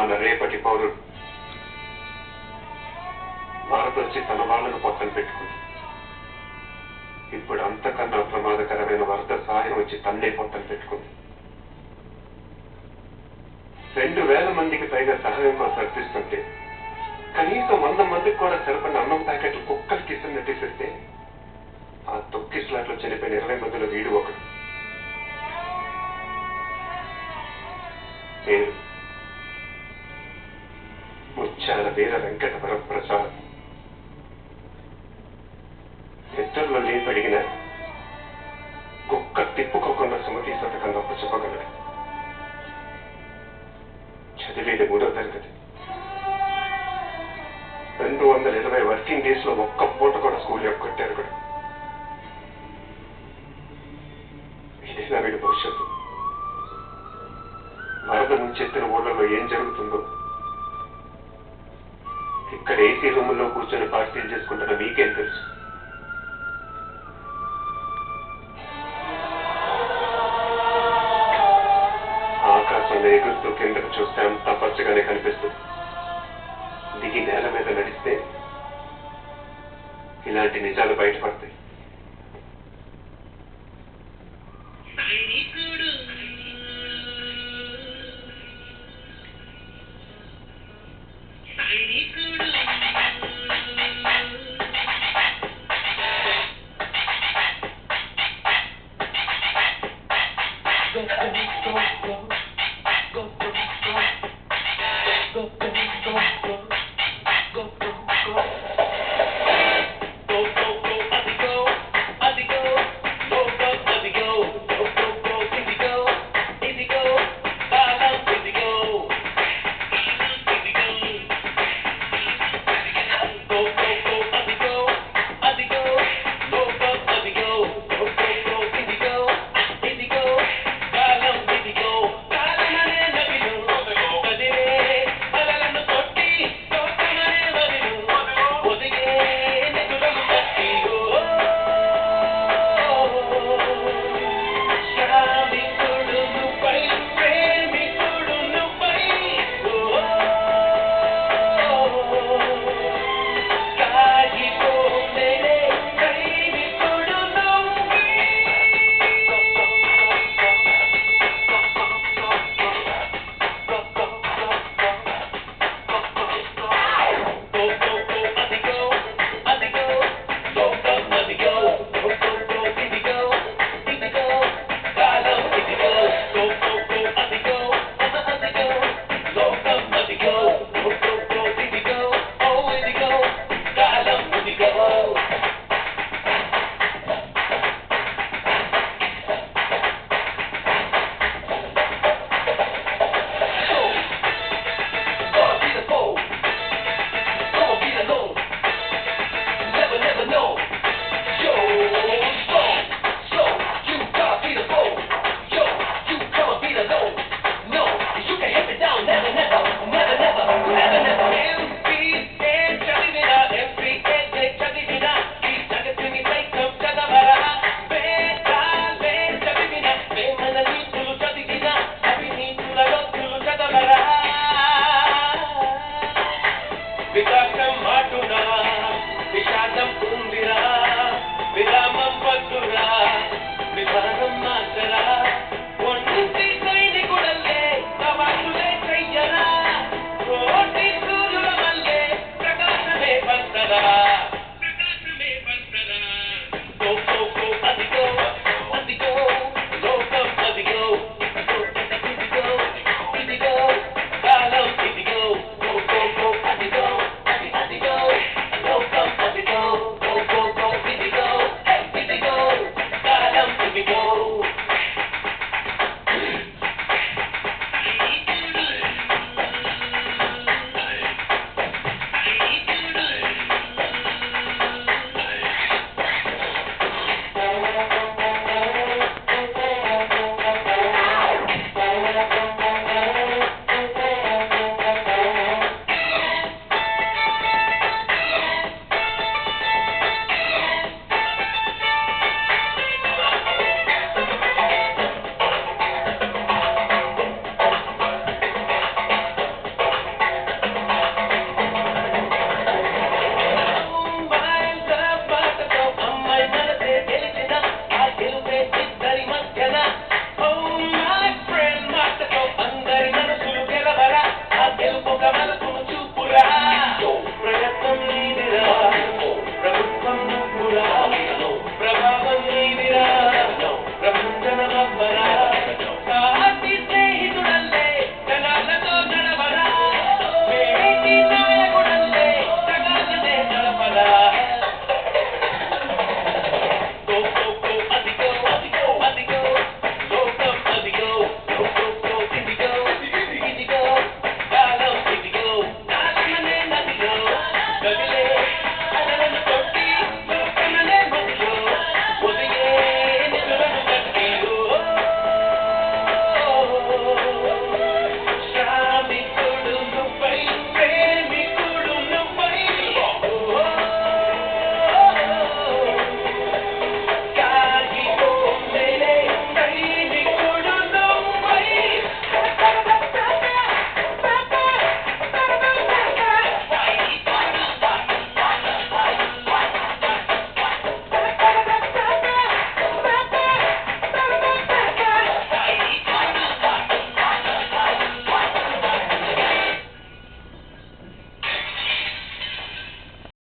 మన రేపటి పౌరుడు భారత్ వచ్చి తన వాళ్ళను పొట్టను పెట్టుకుంది. ఇప్పుడు అంతకన్నా ప్రమాదకరమైన వరద సహాయం వచ్చి తన్నే పొట్టను పెట్టుకుంది. 2000 మందికి పైగా సహాయం కోసం అర్థిస్తుంటే కనీసం 100 మందికి కూడా సరిపడిన అన్నం ప్యాకెట్లు కుక్కలకి ఇస్తున్నట్టు ఇస్తే ఆ తొక్కిస్లాట్లో చనిపోయిన 20 మందిలో వీడు ఒకడు. పేరు ముత్యాల వీర వెంకట వరప్రసాద్. నిద్రలో లేపడిగిన కుక్క తిప్పుకోకుండా సుమతి శతకంగా చెప్పగలడు. చదివేది 3వ తరగతి. 220 వర్కింగ్ డేస్ లో ఒక్క పూట కూడా స్కూల్ ఎక్కొట్టారు కూడా. ఇదేనా వీడి భవిష్యత్తు? వరద ముంచెత్తిన ఊళ్ళలో ఏం జరుగుతుందో ఇక్కడ ఏసీ రూముల్లో కూర్చొని పార్టీలు చేసుకుంటున్న మీకేం తెలుసు? ఆకాశంలో ఎగురుతూ కిందకు చూస్తే అంతా పచ్చగానే కనిపిస్తుంది. దిగి నేల మీద నడిస్తే ఇలాంటి నిజాలు బయటపడతాయి. Go, go, go, go.